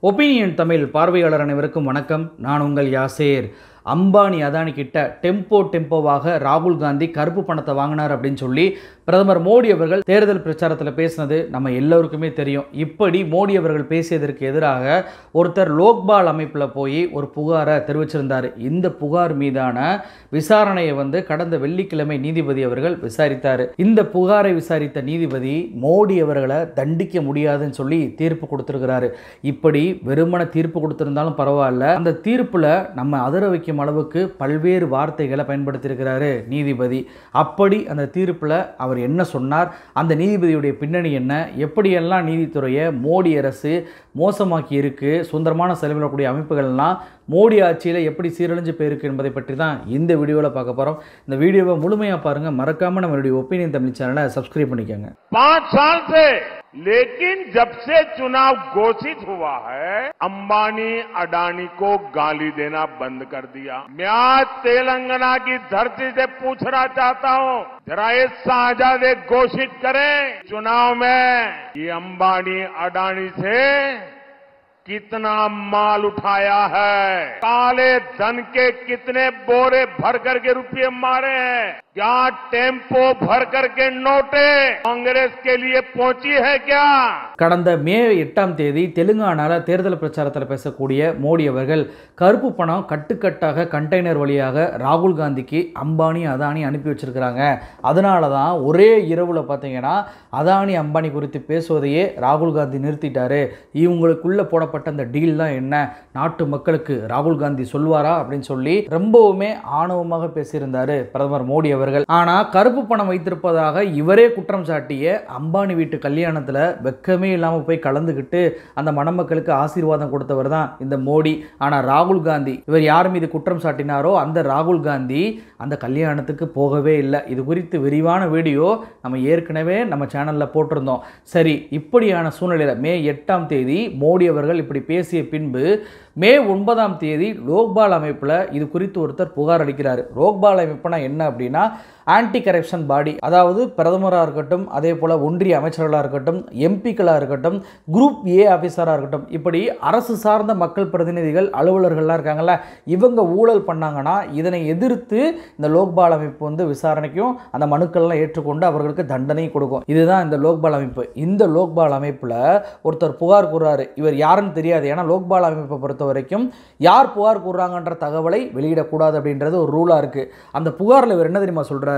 Opinion Tamil பார்வையாளர் அனைவருக்கும் வணக்கம். நான் உங்கள் யாசேர். அம்பானி அதானி கிட்ட டெம்போவாக ராகுல் காந்தி கருப்பு பணத்தை வாங்கினார் அப்படின்னு சொல்லி பிரதமர் மோடி அவர்கள் தேர்தல் பிரச்சாரத்தில் பேசினது நம்ம எல்லோருக்குமே தெரியும். இப்படி மோடி அவர்கள் பேசியதற்கு எதிராக ஒருத்தர் லோக்பால் அமைப்பில் போய் ஒரு புகாரை தெரிவிச்சிருந்தார். இந்த புகார் மீதான விசாரணையை கடந்த வெள்ளிக்கிழமை நீதிபதி அவர்கள் விசாரித்தார். இந்த புகாரை விசாரித்த நீதிபதி மோடி அவர்களை தண்டிக்க முடியாதுன்னு சொல்லி தீர்ப்பு கொடுத்திருக்கிறாரு. இப்படி வெறுமன தீர்ப்பு கொடுத்திருந்தாலும் பரவாயில்ல, அந்த தீர்ப்புல நம்ம அதிர வைக்கும் அளவுக்கு பல்வேறு வார்த்தைகளை பயன்படுத்தியிருக்கிறாரு நீதிபதி. அப்படி அந்த தீர்ப்புல அவர் என்ன சொன்னார், அந்த நீதிபதியுடைய பின்னணி என்ன, எப்படியெல்லாம் நீதித்துறையை மோடி அரசு மோசமாக்கி இருக்கு, சுதந்திரமான செலவிடக்கூடிய அமைப்புகள்லாம் மோடி ஆட்சியில் எப்படி சீரழிஞ்சு போயிருக்கு என்பதை பற்றி தான் இந்த வீடியோவில் பார்க்க போகிறோம். இந்த வீடியோவை முழுமையாக பாருங்க. மறக்காம நம்மளுடைய ஒப்பீனியன் தமிழ் சேனலை சப்ஸ்கிரைब பண்ணிக்கோங்க. 5 साल से, लेकिन जब से चुनाव घोषित हुआ है, अंबानी अडानी को गाली देना बंद कर दिया. मैं आज तेलंगाना की धरती से पूछना चाहता हूं, जरा ये शाहजादे घोषित करें चुनाव में ये अंबानी अडानी से कितना माल उठाया है, काले धन के कितने बोरे भर करके रुपये मारे हैं, क्या टेम्पो भर करके नोटे कांग्रेस के लिए पहुंची है क्या? கடந்த மே 8ஆம் தேதி தெலுங்கானால தேர்தல் பிரச்சாரத்தில் பேசக்கூடிய மோடி அவர்கள் கருப்பு பணம் கட்டுக்கட்டாக கண்டெய்னர் வழியாக ராகுல் காந்திக்கு அம்பானி அதானி அனுப்பி வச்சிருக்கிறாங்க. அதனால தான் ஒரே இரவுல பார்த்தீங்கன்னா அதானி அம்பானி குறித்து பேசுவதையே ராகுல் காந்தி நிறுத்திட்டாரு. இவங்களுக்குள்ள போடப்பட்ட அந்த டீல் தான் என்ன, நாட்டு மக்களுக்கு ராகுல் காந்தி சொல்வாரா அப்படின்னு சொல்லி ரொம்பவுமே ஆணவமாக பேசியிருந்தாரு பிரதமர் மோடி அவர்கள். ஆனா கருப்பு பணம் வைத்திருப்பதாக இவரே குற்றம் சாட்டிய அம்பானி வீட்டு கல்யாணத்துல வெக்கமே இல்லாம போய் கலந்துகிட்டு அந்த மணமக்களுக்கு ஆசீர்வாதம் கொடுத்தவர் தான் இந்த மோடி. ஆனா ராகுல் காந்தி, இவர் யார் மீது குற்றம் சாட்டினாரோ அந்த ராகுல் காந்தி அந்த கல்யாணத்துக்கு போகவே இல்லை. இது குறித்து விரிவான வீடியோ நம்ம ஏற்கனவே நம்ம சேனல்ல போட்டிருந்தோம். சரி, இப்படியான சூழ்நிலையில் மே 8ஆம் தேதி மோடி அவர்கள் இப்படி பேசிய பின்பு மே 9ஆம் தேதி லோக்பால் அமைப்பில் இது குறித்து ஒருத்தர் புகார் அளிக்கிறார். லோக்பால் அமைப்புனா என்ன அப்படின்னா ஆன்டி கரப்ஷன் பாடி, அதாவது பிரதமராக இருக்கட்டும், அதே போல் ஒன்றிய அமைச்சர்களாக இருக்கட்டும், எம்பிக்களாக இருக்கட்டும், குரூப் ஏ ஆஃபீஸராக இருக்கட்டும், இப்படி அரசு சார்ந்த மக்கள் பிரதிநிதிகள் அலுவலர்கள்லாம் இருக்காங்கல்ல, இவங்க ஊழல் பண்ணாங்கன்னா இதனை எதிர்த்து இந்த லோக்பால் அமைப்பு விசாரணைக்கும் அந்த மனுக்கள்லாம் ஏற்றுக்கொண்டு அவர்களுக்கு தண்டனை கொடுக்கும். இதுதான் இந்த லோக்பால் அமைப்பு. இந்த லோக்பால் அமைப்பில் ஒருத்தர் புகார் கூறாரு. இவர் யாருன்னு தெரியாது. ஏன்னா லோக்பால் அமைப்பை பொறுத்த வரைக்கும் யார் புகார் கூறாங்கன்ற தகவலை வெளியிடக்கூடாது அப்படின்றது ஒரு ரூலா இருக்கு. அந்த புகாரில் இவர் என்ன தெரியுமா சொல்றாரு,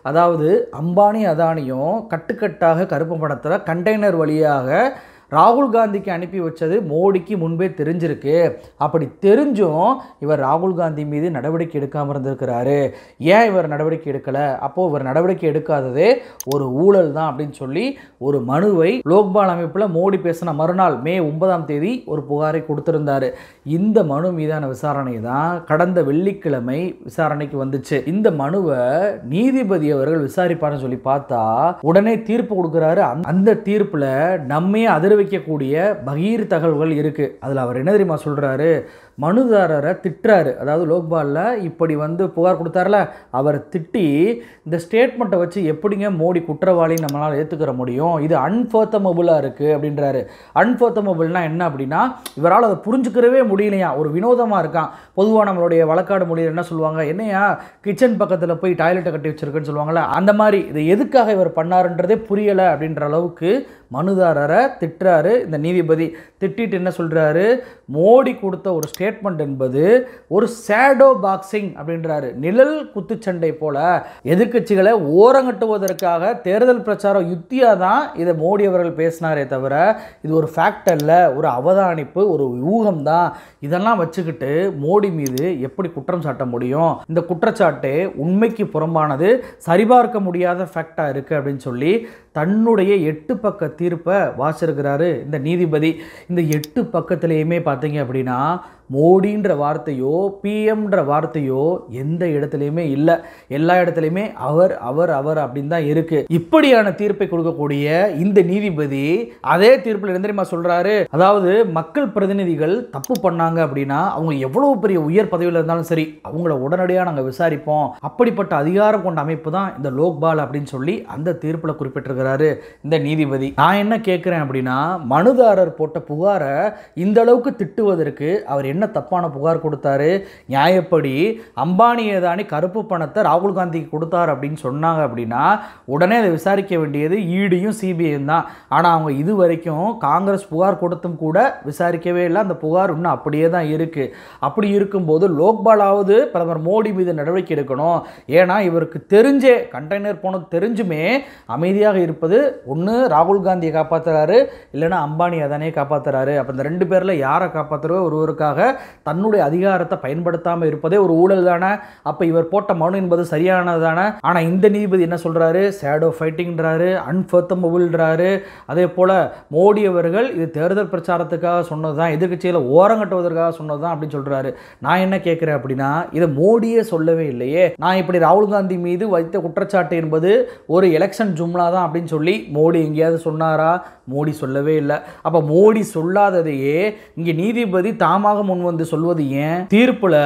அதாவது அம்பானி அதானியும் கட்டுக்கட்டாக கருப்பு பணத்தில் கண்டெய்னர் வழியாக ராகுல் காந்திக்கு அனுப்பி வச்சது மோடிக்கு முன்பே தெரிஞ்சிருக்கு. அப்படி தெரிஞ்சும் இவர் ராகுல் காந்தி மீது நடவடிக்கை எடுக்காமல் இருந்திருக்கிறாரு. ஏன் இவர் நடவடிக்கை எடுக்கலை, அப்போது இவர் நடவடிக்கை எடுக்காததே ஒரு ஊழல் தான் அப்படின்னு சொல்லி ஒரு மனுவை லோக்பால் அமைப்பில் மோடி பேசின மறுநாள் மே 9ஆம் தேதி ஒரு புகாரை கொடுத்திருந்தாரு. இந்த மனு மீதான விசாரணை தான் கடந்த வெள்ளிக்கிழமை விசாரணைக்கு வந்துச்சு. இந்த மனுவை நீதிபதி அவர்கள் விசாரிப்பார்னு சொல்லி பார்த்தா உடனே தீர்ப்பு கொடுக்கிறாரு. அந்த தீர்ப்புல நம்மே அதிர வைக்கக்கூடிய பகீர் தகவல்கள் இருக்கு. அதுல அவர் என்ன தெரியுமா சொல்றாரு, மனுதாரரை திட்டுறாரு. அதாவது லோக்பாலில் இப்படி புகார் கொடுத்தார்ல, அவர் திட்டி இந்த ஸ்டேட்மெண்ட்டை வச்சு எப்படிங்க மோடி குற்றவாளி நம்மளால் ஏற்றுக்கிற முடியும், இது அன்ஃபர்த்தமபுளாக இருக்குது அப்படின்றாரு. அன்ஃபர்த்தமபுள்னா என்ன அப்படின்னா இவரால் அதை புரிஞ்சுக்கிறவே முடியலையா, ஒரு வினோதமாக இருக்கான். பொதுவாக நம்மளுடைய வழக்காடு மொழியில் என்ன சொல்லுவாங்க, என்னையா கிச்சன் பக்கத்தில் போய் டாய்லெட்டை கட்டி வச்சிருக்குன்னு சொல்லுவாங்கள்ல, அந்த மாதிரி இது எதுக்காக இவர் பண்ணாருன்றதே புரியலை அப்படின்ற அளவுக்கு மனுதாரரை திட்டுறாரு இந்த நீதிபதி. திட்டிட்டு என்ன சொல்றாரு, மோடி கொடுத்த ஒரு ஸ்டேட்மெண்ட் என்பது ஒரு ஷேடோ பாக்ஸிங் அப்படின்றாரு. நிழல் குத்துச்சண்டை போல எதிர்க்கட்சிகளை ஓரங்கட்டுவதற்காக தேர்தல் பிரச்சார யுத்தியா தான் இதை மோடி அவர்கள் பேசினாரே தவிர இது ஒரு ஃபேக்ட் அல்ல, ஒரு அவதானிப்பு, ஒரு ஊகம் தான். இதெல்லாம் வச்சுக்கிட்டு மோடி மீது எப்படி குற்றம் சாட்ட முடியும், இந்த குற்றச்சாட்டு உண்மைக்கு புறம்பானது, சரிபார்க்க முடியாத ஃபேக்டா இருக்கு அப்படின்னு சொல்லி தன்னுடைய 8 பக்க தீர்ப்பை வாசிருக்கிறாரு இந்த நீதிபதி. இந்த 8 பக்கத்திலேயுமே பார்த்தீங்க அப்படின்னா மோடின்ற வார்த்தையோ பிஎம்ன்ற வார்த்தையோ எந்த இடத்துலையுமே இல்லை. எல்லா இடத்துலையுமே அவர் அவர் அவர் அப்படின்னு தான் இருக்கு. இப்படியான தீர்ப்பை கொடுக்கக்கூடிய இந்த நீதிபதி அதே தீர்ப்பில் என்ன தெரியுமா சொல்றாரு? அதாவது மக்கள் பிரதிநிதிகள் தப்பு பண்ணாங்க அப்படின்னா அவங்க எவ்வளவு பெரிய உயர் பதவியில் இருந்தாலும் சரி அவங்கள உடனடியாக நாங்கள் விசாரிப்போம். அப்படிப்பட்ட அதிகாரம் கொண்ட அமைப்பு தான் இந்த லோக்பால் அப்படின்னு சொல்லி அந்த தீர்ப்பில் குறிப்பிட்டிருக்கிறாரு இந்த நீதிபதி. நான் என்ன கேட்கிறேன் அப்படின்னா, மனுதாரர் போட்ட புகாரை இந்த அளவுக்கு திட்டுவதற்கு அவர் என்ன தப்பான புகார் கொடுத்தாரு? நியாயப்படி அம்பானி அதானி கருப்பு பணத்தை ராகுல் காந்திக்கு கொடுத்தார் அப்படின்னு சொன்னாங்க அப்படின்னா உடனே அதை விசாரிக்க வேண்டியது ஈடியும் சிபிஐயும் தான். ஆனால் அவங்க இது வரைக்கும் காங்கிரஸ் புகார் கொடுத்தும் கூட விசாரிக்கவே இல்லை. அந்த புகார் இன்னும் அப்படியே தான் இருக்கு. அப்படி இருக்கும்போது லோக்பாலாவது பிரதமர் மோடி மீது நடவடிக்கை எடுக்கணும். ஏன்னா இவருக்கு தெரிஞ்சே கண்டெய்னர் போனது தெரிஞ்சுமே அமைதியாக இருப்பது ஒன்று ராகுல் காந்தியை காப்பாற்றுறாரு, இல்லைன்னா அம்பானி அதானியை காப்பாற்றுறாரு. அப்போ இந்த ரெண்டு பேரில் யாரை காப்பாற்றுறவோ ஒருவருக்காக தன்னுடைய அதிகாரத்தை பயன்படுத்தாமல் இருப்பதே ஒரு ஊழல் தானே. அப்போ இவர் போட்ட மனு என்பது சரியானது தானே. ஆனால் இந்த நீதிபதி என்ன சொல்றாரு? ஷேடோ ஃபைட்டிங்ன்றாரு, அன்ஃபர்த்தமபிள்ன்றாரு. அதே போல மோடி அவர்கள் இது தேர்தல் பிரச்சாரத்துக்காக சொன்னது தான், எதிர்க்கட்சியில் ஓரங்கட்டுவதற்காக சொன்னது தான் அப்படின்னு சொல்றாரு. நான் என்ன கேட்கிறேன் அப்படின்னா, இதை மோடியே சொல்லவே இல்லையே. நான் இப்படி ராகுல் காந்தி மீது வைத்த குற்றச்சாட்டு என்பது ஒரு எலெக்ஷன் ஜும்லா தான் அப்படின்னு சொல்லி மோடி எங்கேயாவது சொன்னாரா? மோடி சொல்லவே இல்லை. அப்ப மோடி சொல்லாததையே இங்க நீதிபதி தாமாக முன் வந்து சொல்வது ஏன்? தீர்ப்புல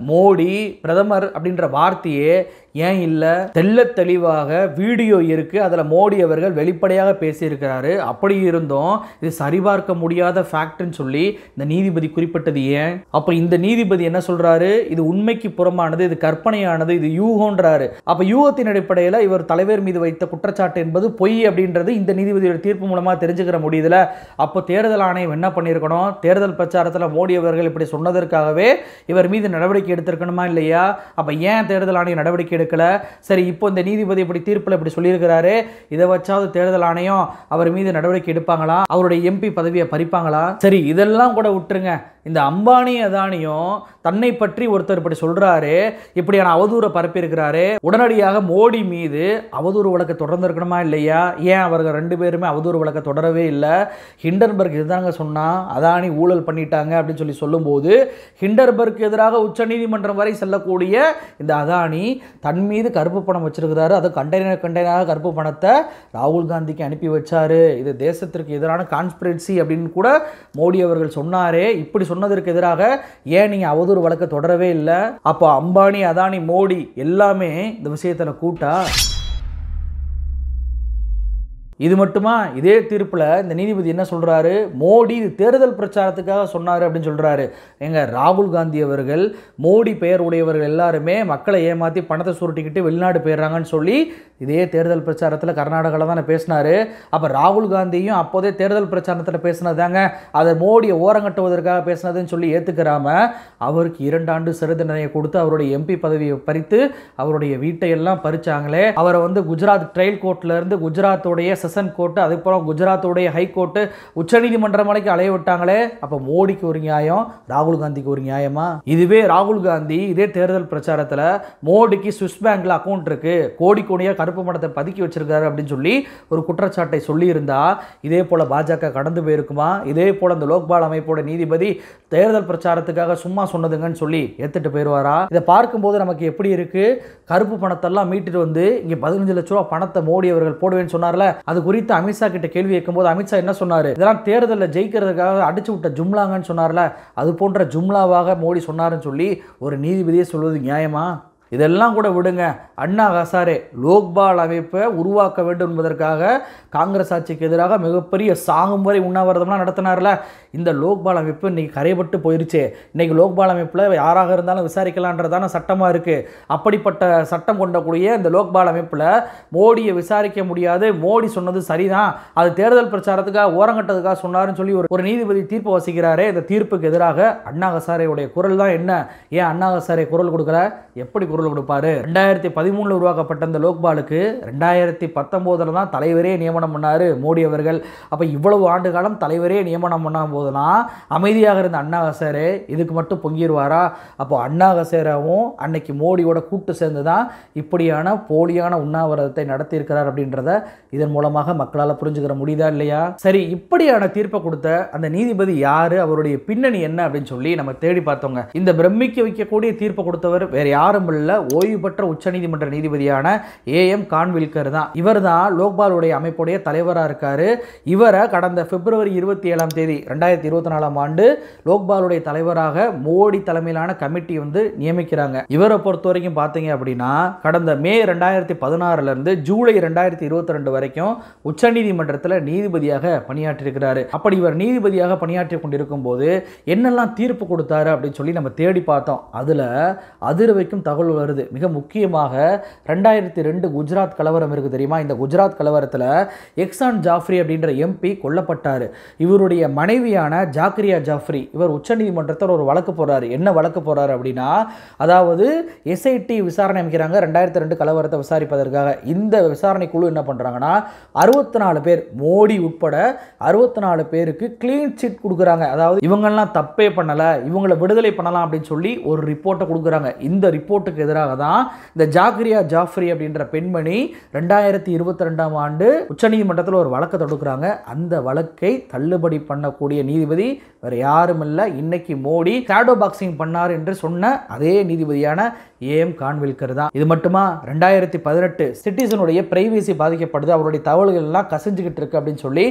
மோடி பிரதமர் அப்படின்ற வார்த்தையே ஏன் இல்லை? தெள்ள தெளிவாக வீடியோ இருக்கு, அதில் மோடி அவர்கள் வெளிப்படையாக பேசியிருக்கிறாரு. அப்படி இருந்தும் இது சரிபார்க்க முடியாத ஃபேக்ட்னு சொல்லி இந்த நீதிபதி குறிப்பிட்டது ஏன்? அப்போ இந்த நீதிபதி என்ன சொல்றாரு? இது உண்மைக்கு புறமானது, இது கற்பனையானது, இது யூகம்ன்றாரு. அப்போ யூகத்தின் அடிப்படையில் இவர் தலைவர் மீது வைத்த குற்றச்சாட்டு என்பது பொய் அப்படின்றது இந்த நீதிபதியோட தீர்ப்பு மூலமாக தெரிஞ்சுக்கிற முடியுதுல. அப்போ தேர்தல் ஆணையம் என்ன பண்ணியிருக்கணும்? தேர்தல் பிரச்சாரத்தில் மோடி அவர்கள் இப்படி சொன்னதற்காகவே இவர் மீது நடவடிக்கை எடுத்திருக்கணுமா இல்லையா? அப்போ ஏன் தேர்தல் ஆணையம் நடவடிக்கை எடுக்கல? சரி, இப்போ இந்த நீதிபதி இப்படி தீர்ப்பில் இப்படி சொல்லியிருக்கிறாரு, இதை வச்சாவது தேர்தல் ஆணையம் அவர் மீது நடவடிக்கை எடுப்பாங்களா? அவருடைய எம்பி பதவியை பறிப்பாங்களா? சரி, இதெல்லாம் கூட விட்டுருங்க. இந்த அம்பானி அதானியும் தன்னை பற்றி ஒருத்தர் இப்படி சொல்றாரு, இப்படியான அவதூறை பரப்பி இருக்கிறாரு, உடனடியாக மோடி மீது அவதூறு வழக்கு தொடர்ந்து இருக்கணுமா இல்லையா? ஏன் அவர்கள் ரெண்டு பேருமே அவதூறு வழக்கு தொடரவே இல்லை? ஹிண்டன்பர்க் இதுதாங்க சொன்னா அதானி ஊழல் பண்ணிட்டாங்க அப்படின்னு சொல்லி சொல்லும்போது ஹிண்டன்பர்க் எதிராக உச்சநீதிமன்றம் வரை செல்லக்கூடிய இந்த அதானி தன் மீது கருப்பு பணம் வச்சிருக்கிறாரு. அது கண்டெய்னராக கருப்பு பணத்தை ராகுல் காந்திக்கு அனுப்பி வச்சாரு. இது தேசத்திற்கு எதிரான கான்ஸ்பிரன்சி அப்படின்னு கூட மோடி அவர்கள் சொன்னாரே. இப்படி சொன்னதற்கு எதிராக ஏன் நீங்க அவதூறு வழக்கு தொடரவே இல்லை? அப்போ அம்பானி அதானி மோடி எல்லாமே இந்த விஷயத்துல கூட்டா? இது மட்டுமா? இதே தீர்ப்பில் இந்த நீதிபதி என்ன சொல்றாரு? மோடி இது தேர்தல் பிரச்சாரத்துக்காக சொன்னார் அப்படின்னு சொல்றாரு. எங்க ராகுல் காந்தி அவர்கள் மோடி பெயர் உடையவர்கள் எல்லாருமே மக்களை ஏமாற்றி பணத்தை சுருட்டிக்கிட்டு வெளிநாடு போயிடுறாங்கன்னு சொல்லி இதே தேர்தல் பிரச்சாரத்தில் கர்நாடகாவில் தானே பேசினாரு. அப்போ ராகுல் காந்தியும் அப்போதே தேர்தல் பிரச்சாரத்தில் பேசினதாங்க அதை மோடியை ஓரங்கட்டுவதற்காக பேசினதுன்னு சொல்லி ஏற்றுக்கிறாம அவருக்கு 2 ஆண்டு சிறை தண்டனையை கொடுத்து அவருடைய எம்பி பதவியை பறித்து அவருடைய வீட்டை எல்லாம் பறிச்சாங்களே. அவரை வந்து குஜராத் ட்ரையல் கோர்ட்ல இருந்து குஜராத்தோடைய செஷன் கோர்ட்டு, அதுக்கப்புறம் குஜராத்தோடைய ஹைகோர்ட்டு, உச்சநீதிமன்றம் வரைக்கும் அலைய விட்டாங்களே. அப்போ மோடிக்கு ஒரு நியாயம், ராகுல் காந்திக்கு ஒரு நியாயமா? இதுவே ராகுல் காந்தி இதே தேர்தல் பிரச்சாரத்தில் மோடிக்கு சுவிஸ் பேங்க்ல அக்கௌண்ட் இருக்கு, கோடி கோடியா கருப்பு பணத்தை பதுக்கி வச்சிருக்காரு அப்படின்னு சொல்லி ஒரு குற்றச்சாட்டை சொல்லி இருந்தா இதே போல பாஜக கடந்து போயிருக்குமா? இதே போல இந்த லோக்பால் அமைப்போட நீதிபதி தேர்தல் பிரச்சாரத்துக்காக சும்மா சொன்னதுங்கன்னு சொல்லி ஏத்துட்டு போயிருவாரா? இதை பார்க்கும்போது நமக்கு எப்படி இருக்கு? கருப்பு பணத்தெல்லாம் மீட்டுட்டு வந்து இங்க 15 லட்சம் ரூபாய் பணத்தை மோடி அவர்கள் போடுவேன்னு சொன்னார்ல, அது குறித்து அமித்ஷா கிட்ட கேள்வி கேட்கும்போது அமித்ஷா என்ன சொன்னாரு? இதெல்லாம் தேர்தலில் ஜெயிக்கிறதுக்காக அடிச்சு விட்ட ஜும்லாங்கன்னு சொன்னார்ல, அது போன்ற ஜும்லாவாக மோடி சொன்னாருன்னு சொல்லி ஒரு நீதிபதியே சொல்வது நியாயமா? இதெல்லாம் கூட விடுங்க. அண்ணா ஹசாரே லோக்பால் அமைப்பை உருவாக்க வேண்டும் என்பதற்காக காங்கிரஸ் ஆட்சிக்கு எதிராக மிகப்பெரிய சாகும் வரை உண்ணாவிரதம்லாம் நடத்தினார்ல. இந்த லோக்பால் அமைப்பு இன்னைக்கு கரைபட்டு போயிருச்சு. இன்னைக்கு லோக்பால் அமைப்பில் யாராக இருந்தாலும் விசாரிக்கலான்றதான சட்டமாக இருக்குது. அப்படிப்பட்ட சட்டம் கொண்டக்கூடிய இந்த லோக்பால் அமைப்பில் மோடியை விசாரிக்க முடியாது, மோடி சொன்னது சரிதான், அது தேர்தல் பிரச்சாரத்துக்காக ஓரங்கட்டதுக்காக சொன்னாருன்னு சொல்லி ஒரு நீதிபதி தீர்ப்பு வசிக்கிறாரே. இந்த தீர்ப்புக்கு எதிராக அண்ணா ஹசாரேவுடைய குரல் தான் என்ன? ஏன் அண்ணா ஹசாரே குரல் கொடுக்கல? எப்படி குரல் குரல் கொடுப்பாரு. 2013 உருவாக்கப்பட்ட இந்த லோக்பாலுக்கு 2019 தான் தலைவரே நியமனம் பண்ணாரு மோடி அவர்கள். அப்ப இவ்வளவு ஆண்டு காலம் தலைவரே நியமனம் பண்ணாம போதெல்லாம் அமைதியாக இருந்த அண்ணா ஹசாரே இதுக்கு மட்டும் பொங்கிடுவாரா? அப்போ அண்ணா ஹசாரேவும் அன்னைக்கு மோடியோட கூட்டு சேர்ந்து தான் இப்படியான போலியான உண்ணாவிரதத்தை நடத்தி இருக்கிறார் அப்படின்றத இதன் மூலமாக மக்களால் புரிஞ்சுக்கிற முடியுதா இல்லையா? சரி, இப்படியான தீர்ப்பை கொடுத்த அந்த நீதிபதி யாரு, அவருடைய பின்னணி என்ன அப்படின்னு சொல்லி நம்ம தேடி பார்த்தோங்க. இந்த பிரமிக்க வைக்கக்கூடிய தீர்ப்பை கொடுத்தவர் வேற யாரும் இல்ல, ஓய்வு பெற்ற உச்சநீதிமன்ற நீதிபதியான AM கான்வில்கர் தான். இவர் தான் லோக்பாலுடைய அமைப்புடைய தலைவராக இருக்காரு. இவரை கடந்த பிப்ரவரி 27ஆம் தேதி 2024ஆம் ஆண்டு லோக்பாலுடைய தலைவராக மோடி தலைமையிலான கமிட்டி வந்து நியமிக்கிறாங்க. இவரை பொறுத்த வரைக்கும் பார்த்தீங்க அப்படின்னா கடந்த மே 2016 இருந்து ஜூலை 2022 வரைக்கும் உச்சநீதிமன்றத்தில் நீதிபதியாக பணியாற்றியிருக்கிறாரு. அப்படி இவர் நீதிபதியாக பணியாற்றி கொண்டிருக்கும் போது என்னெல்லாம் தீர்ப்பு கொடுத்தாரு அப்படின்னு சொல்லி நம்ம தேடி பார்த்தோம். அதுல அதிர வைக்கும் தகவல் வருது. மிக முக்கியமாக 2002 குஜராத் கலவரம் இருக்கு தெரியுமா? இந்த குஜராத் கலவரத்தில் எக்ஸான் ஜாஃப்ரி அப்படின்ற MP கொல்லப்பட்டார். இவருடைய மனைவியான ஜாக்கிரியா ஜாஃப்ரி இவர் உச்சநீதிமன்றத்தில் ஒரு வழக்கு போறாரு. என்ன வழக்கு போறாரு அப்படின்னா, அதாவது SIT விசாரணை அமைக்கிறாங்க 2002 கலவரத்தை விசாரிப்பதற்காக. இந்த விசாரணை குழு என்ன பண்றாங்கன்னா 64 பேர் மோடி உட்பட 64 பேருக்கு கிளீன் சிட் கொடுக்குறாங்க. அதாவது இவங்கெல்லாம் தப்பே பண்ணல, இவங்களை விடுதலை பண்ணலாம் அப்படின்னு சொல்லி ஒரு ரிப்போர்ட்டை கொடுக்குறாங்க. இந்த ரிப்போர்ட்டுக்கு எதிராக தான் இந்த ஜாக்கிரியா ஜாஃப்ரி அப்படின்ற பெண்மணி 2022ஆம் ஆண்டு உச்சநீதிமன்றத்தில் ஒரு வழக்கை தொடுக்கிறாங்க. அந்த வழக்கை தள்ளுபடி பண்ணக்கூடிய நீதிபதி வேற யாரும் இல்லை, இன்னைக்கு மோடி ஷேடோ பாக்ஸிங் பண்ணார் என்று சொன்ன அதே நீதிபதியான AM கான்வில்கர் தான். இது மட்டுமா, 2018 சிட்டிசனுடைய பிரைவசி பாதிக்கப்படுது, அவருடைய தகவல்கள் எல்லாம் கசிஞ்சுக்கிட்டு இருக்கு அப்படின்னு சொல்லி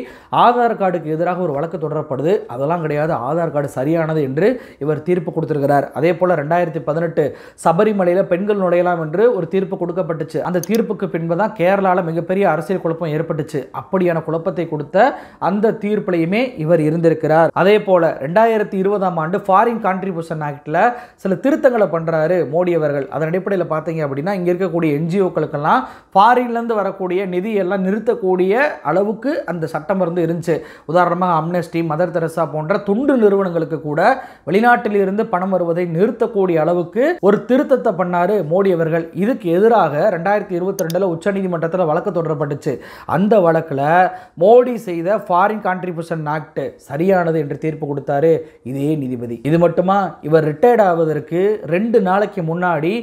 ஆதார் கார்டுக்கு எதிராக ஒரு வழக்கு தொடரப்படுது. அதெல்லாம் கிடையாது, ஆதார் கார்டு சரியானது என்று இவர் தீர்ப்பு கொடுத்திருக்கிறார். அதே போல 2018 சபரிமலையில் பெண்கள் நுழையலாம் என்று ஒரு தீர்ப்பு கொடுக்கப்பட்டுச்சு. அந்த தீர்ப்புக்கு பின்பு தான் கேரளாவில் மிகப்பெரிய அரசியல் குழப்பம் ஏற்பட்டுச்சு. அப்படியான குழப்பத்தை கொடுத்த அந்த தீர்ப்பிலையுமே இவர் இருந்திருக்கிறார். அதே போல 2020ஆம் ஆண்டு ஃபாரின் கான்ட்ரிபியூஷன் ஆக்ட்ல சில திருத்தங்களை பண்றாரு மோடி அவர்கள். அதன் அடிப்படையில் பார்த்தீங்க அப்படின்னா இங்க இருக்கக்கூடிய NGOக்களுக்கெல்லாம் ஃபாரின்ல இருந்து வரக்கூடிய நிதி எல்லாம் நிறுத்தக்கூடிய அளவுக்கு அந்த சட்டம் இருந்து இருந்துச்சு. உதாரணமாக அம்னஸ்டி, மதர் தெரசா போன்ற தொண்டு நிறுவனங்களுக்கு கூட வெளிநாட்டில் இருந்து பணம் வருவதை நிறுத்தக்கூடிய அளவுக்கு ஒரு திருத்தத்தை பண்ணாரு மோடி அவர்கள். இதுக்கு எதிராக 2022 உச்சநீதிமன்றத்தில் வழக்கு தொடரப்பட்டுச்சு. அந்த வழக்கில் மோடி செய்த ஃபாரின் கான்ட்ரிபியூஷன் ஆக்ட் சரியானது என்று தீர்ப்பு கொடுத்தாரு இதே நீதிபதி. இது மட்டுமா, இவர் ரிட்டையர்ட் ஆவதற்கு 2 நாளைக்கு முன்னாடி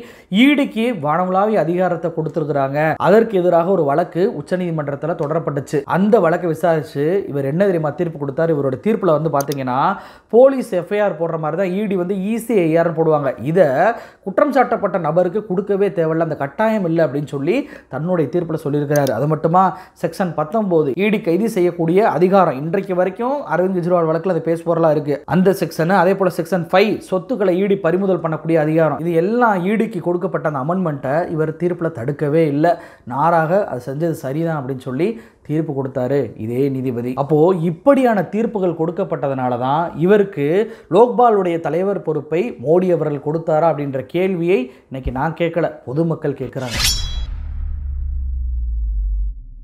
ஈடிக்கு வானவளாவிய அதிகாரத்தை கொடுத்திருக்கிறாங்க. அதற்கு எதிராக ஒரு வழக்கு உச்சநீதிமன்றத்தில் தொடரப்பட்டுச்சு. அந்த வழக்கை விசாரிச்சு இவர் என்ன தெரியுமா தீர்ப்பு கொடுத்தாரு? இவரோட தீர்ப்புல வந்து பாத்தீங்கன்னா போலீஸ் FIR போடுற மாதிரி தான் ஈடி வந்து ECIR போடுவாங்க. இதை குற்றம் சாட்டப்பட்ட நபருக்கு கொடுக்கவே தேவையில்லை, அந்த கட்டாயம் இல்லை அப்படின்னு சொல்லி தன்னுடைய தீர்ப்புல சொல்லியிருக்கிறாரு. அது மட்டுமா, செக்ஷன் 19 ஈடி கைது செய்யக்கூடிய அதிகாரம் இன்றைக்கு வரைக்கும் அரவிந்த் கெஜ்ரிவால் வழக்கில் அது பேஸ் பொருளா இருக்கு. அந்த செக்ஷன், அதே போல செக்ஷன் 5 சொத்துக்களை ஈடி பறிமுதல் பண்ணக்கூடிய அதிகாரம், இது எல்லாம் ஈடிக்கு கொடுக்கப்பட்ட அந்த அமெண்ட்மெண்ட்டை இவர் தீர்ப்புல தடுக்கவே இல்லை. நாராக அது செஞ்சது சரிதான் அப்படின்னு சொல்லி தீர்ப்பு கொடுத்தாரு இதே நீதிபதி. அப்போ இப்படியான தீர்ப்புகள் கொடுக்கப்பட்டதனால தான் இவருக்கு லோக்பாலுடைய தலைவர் பொறுப்பை மோடி அவர்கள் கொடுத்தாரா அப்படின்ற கேள்வியை இன்னைக்கு நான் கேட்கல, பொதுமக்கள் கேட்கிறாங்க.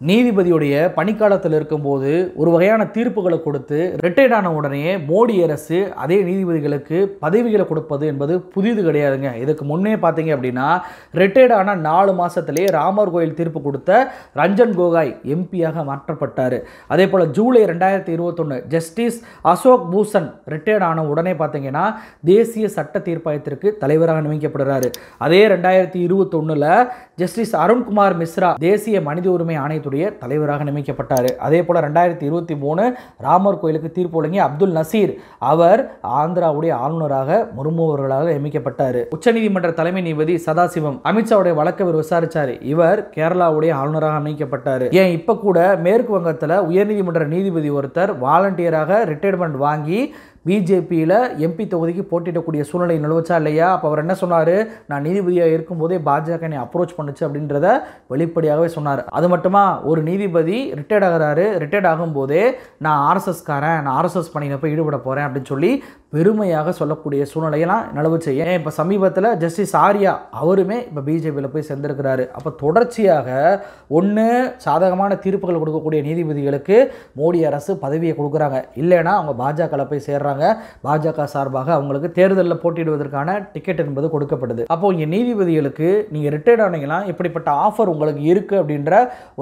நீதிபதியுடைய பணிக்காலத்தில் இருக்கும்போது ஒரு வகையான தீர்ப்புகளை கொடுத்து ரிட்டையர்ட் ஆன உடனே மோடி அரசு அதே நீதிபதிகளுக்கு பதவிகளை கொடுப்பது என்பது புதிது கிடையாதுங்க. இதுக்கு முன்னே பார்த்தீங்க அப்படின்னா ரிட்டையர்ட் ஆன 4 மாசத்திலே ராமர் கோயில் தீர்ப்பு கொடுத்த ரஞ்சன் கோகாய் MP-யாக மாற்றப்பட்டார். அதே போல் ஜூலை 2021 ஜஸ்டிஸ் அசோக் பூஷன் ரிட்டையர்ட் ஆன உடனே பார்த்தீங்கன்னா தேசிய சட்ட தீர்ப்பாயத்திற்கு தலைவராக நியமிக்கப்படுறாரு. அதே 2021 ஜஸ்டிஸ் அருண்குமார் மிஸ்ரா தேசிய மனித உரிமை ஆணையத்துடைய தலைவராக நியமிக்கப்பட்டார். அதே போல 2023 ராமர் கோயிலுக்கு தீர்ப்பு வழங்கிய அப்துல் நசீர் அவர் ஆந்திராவுடைய ஆளுநராக முர்மு அவர்களால் நியமிக்கப்பட்டார். உச்சநீதிமன்ற தலைமை நீதிபதி சதாசிவம் அமித்ஷாவுடைய வழக்கை இவர் விசாரிச்சார். இவர் கேரளாவுடைய ஆளுநராக நியமிக்கப்பட்டார். ஏன் இப்ப கூட மேற்கு வங்கத்தில் உயர்நீதிமன்ற நீதிபதி ஒருத்தர் வாலண்டியராக ரிட்டையர்மெண்ட் வாங்கி பிஜேபியில் MP தொகுதிக்கு போட்டியிடக்கூடிய சூழ்நிலை நிலவச்சா இல்லையா? அப்போ அவர் என்ன சொன்னார்? நான் நீதிபதியாக இருக்கும்போதே பாஜக என்னை அப்ரோச் பண்ணுச்சு அப்படின்றத வெளிப்படையாகவே சொன்னார். அது மட்டுமா, ஒரு நீதிபதி ரிட்டையர்ட் ஆகிறாரு, ரிட்டையர்ட் ஆகும்போதே நான் RSS காரன், நான் RSS பணியில் போய் ஈடுபட போகிறேன் அப்படின்னு சொல்லி பெருமையாக சொல்லக்கூடிய சூழ்நிலையெல்லாம் நிலவுச்சு. ஏன் இப்போ சமீபத்தில் ஜஸ்டிஸ் ஆர்யா அவருமே இப்போ பிஜேபியில் போய் சேர்ந்திருக்கிறாரு. அப்போ தொடர்ச்சியாக ஒன்று சாதகமான தீர்ப்புகள் கொடுக்கக்கூடிய நீதிபதிகளுக்கு மோடி அரசு பதவியை கொடுக்குறாங்க, இல்லைன்னா அவங்க பாஜகவில் போய் சேர்றாங்க. பாஜக சார்பாக அவங்களுக்கு தேர்தலில் போட்டியிடுவதற்கான டிக்கெட் என்பது கொடுக்கப்படுது. அப்போ இங்கே நீதிபதிகளுக்கு நீங்கள் ரிட்டையர்ட் ஆனீங்கன்னா இப்படிப்பட்ட ஆஃபர் உங்களுக்கு இருக்குது அப்படின்ற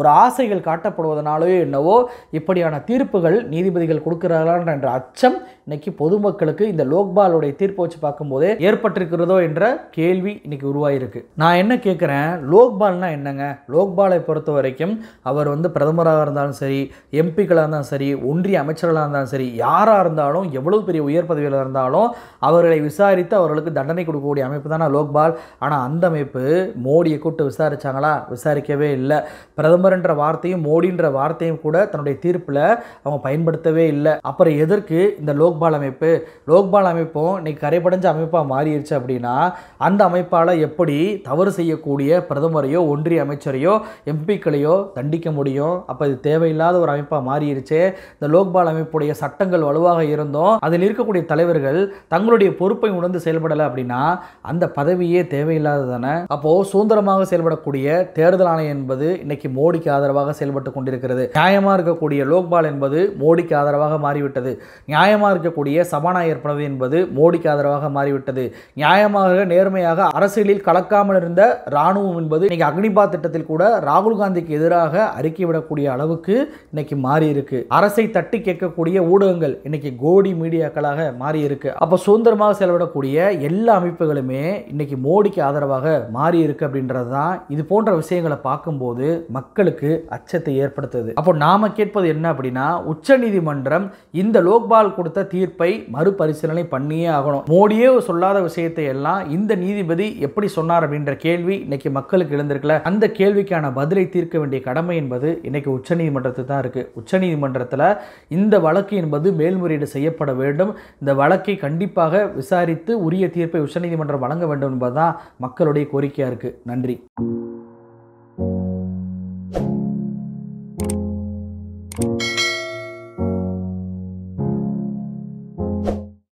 ஒரு ஆசைகள் காட்டப்படுவதனாலே என்னவோ இப்படியான தீர்ப்புகள் நீதிபதிகள் கொடுக்கிறார்களா என்ற அச்சம் இன்னைக்கு பொதுமக்களுக்கு இந்த லோக்பாலுடைய தீர்ப்பு வச்சு பார்க்கும்போதே ஏற்பட்டிருக்கிறதோ என்ற கேள்வி இன்னைக்கு உருவாயிருக்கு. நான் என்ன கேட்குறேன், லோக்பால்னா என்னங்க? லோக்பாலை பொறுத்த வரைக்கும் அவர் பிரதமராக இருந்தாலும் சரி, எம்பிக்களாக இருந்தாலும் சரி, ஒன்றிய அமைச்சர்களாக இருந்தாலும் சரி, யாராக இருந்தாலும் எவ்வளவு பெரிய உயர் பதவியில் இருந்தாலும் அவர்களை விசாரித்து அவர்களுக்கு தண்டனை கொடுக்கக்கூடிய அமைப்பு தானே லோக்பால். ஆனால் அந்த அமைப்பு மோடியை கூப்பிட்டு விசாரிச்சாங்களா? விசாரிக்கவே இல்லை. பிரதமர் என்ற வார்த்தையும் மோடின்ற வார்த்தையும் கூட தன்னுடைய தீர்ப்பில் அவங்க பயன்படுத்தவே இல்லை. அப்புறம் எதற்கு இந்த லோக்பால் அமைப்பு? லோக்பால் அமைப்பும் இன்னைக்கு கரைபடைஞ்ச அமைப்பாக மாறிடுச்சு அப்படின்னா அந்த அமைப்பால் எப்படி தவறு செய்யக்கூடிய பிரதமரையோ ஒன்றிய அமைச்சரையோ எம்பிக்களையோ தண்டிக்க முடியும்? அப்போ இது தேவையில்லாத ஒரு அமைப்பாக மாறிடுச்சு. இந்த லோக்பால் அமைப்புடைய சட்டங்கள் வலுவாக இருந்தும் அதில் இருக்கக்கூடிய தலைவர்கள் தங்களுடைய பொறுப்பை உணர்ந்து செயல்படலை அப்படின்னா அந்த பதவியே தேவையில்லாதது தானே. அப்போது சுதந்திரமாக செயல்படக்கூடிய தேர்தல் ஆணையம் என்பது இன்னைக்கு மோடிக்கு ஆதரவாக செயல்பட்டு கொண்டிருக்கிறது. நியாயமாக இருக்கக்கூடிய லோக்பால் என்பது மோடிக்கு ஆதரவாக மாறிவிட்டது. நியாயமாக இருக்கக்கூடிய சபாநாயகர் பதவி என்பது மோடிக்கு ஆதரவாக மாறிவிட்டது. நியாயமாக நேர்மையாக அரசியலில் கலக்காமல் இருந்த ராணுவம் என்பது இன்னைக்கு அக்னிபாத் திட்டத்தில் கூட ராகுல் காந்திக்கு எதிராக அறிக்கை விடக்கூடிய அளவுக்கு இன்னைக்கு மாறி இருக்கு. அரசை தட்டி கேட்கக்கூடிய ஊடகங்கள் இன்னைக்கு கோடி மீடியாக்களாக மாறி இருக்கு. அப்போ சுதந்திரமாக செயல்படக்கூடிய எல்லா அமைப்புகளுமே இன்னைக்கு மோடிக்கு ஆதரவாக மாறி இருக்கு அப்படின்றது தான் இது போன்ற விஷயங்களை பார்க்கும்போது மக்களுக்கு அச்சத்தை ஏற்படுத்துது. அப்போ நாம கேட்பது என்ன அப்படின்னா, உச்சநீதிமன்றம் இந்த லோக்பால் கொடுத்த தீர்ப்பை மறுபரிசீலனை பண்ணியே ஆகணும். மோடியே சொல்லாத விஷயத்தை எல்லாம் இந்த நீதிபதி எப்படி சொன்னார் அப்படின்ற கேள்வி இன்னைக்கு மக்களுக்கு எழுந்திருக்கல. அந்த கேள்விக்கான பதிலை தீர்க்க வேண்டிய கடமை என்பது இன்னைக்கு உச்சநீதிமன்றத்துக்கு தான் இருக்கு. உச்சநீதிமன்றத்தில் இந்த வழக்கு என்பது மேல்முறையீடு செய்யப்பட வேண்டும். இந்த வழக்கை கண்டிப்பாக விசாரித்து உரிய தீர்ப்பை உச்சநீதிமன்றம் வழங்க வேண்டும் என்பதுதான் மக்களுடைய கோரிக்கையா இருக்கு. நன்றி.